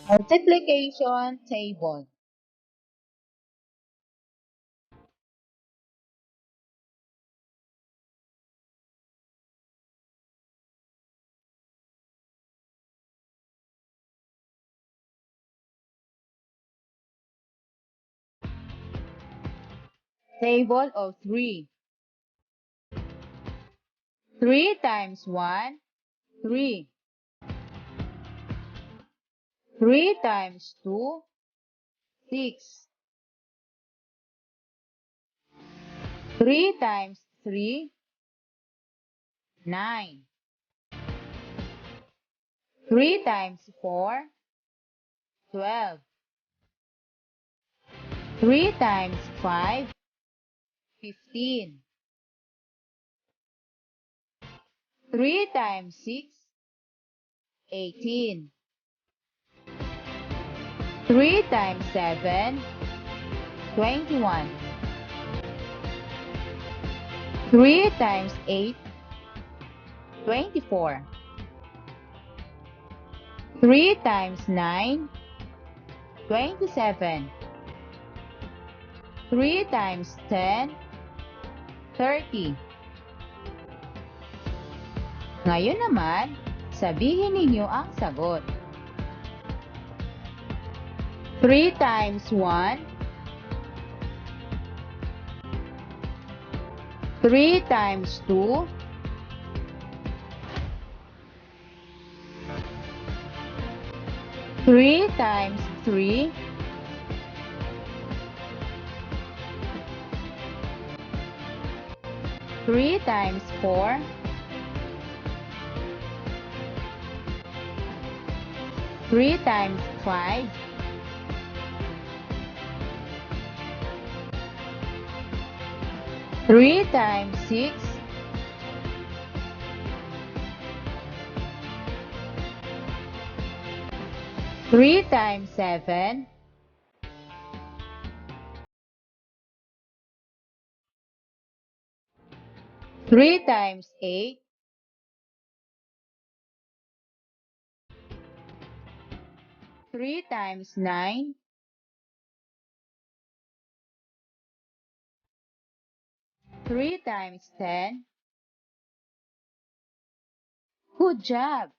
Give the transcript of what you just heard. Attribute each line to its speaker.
Speaker 1: Multiplication table. Table of 3. 3 times 1, 3. 3 times 2, 6. 3 times 3, 9. 3 times 4, 12. 3 times 5, 15. 3 times 6, 18. 3 times 7, 21. 3 times 8, 24. 3 times 9, 27. 3 times 10, 30. Ngayon naman, sabihin ninyo ang sagot. 3 times 1, 3 times 2, 3 times 3, 3 times 4, 3 times 5, 3 times 6, 3 times 7, 3 times 8, 3 times 9, 3 times 10. Good job!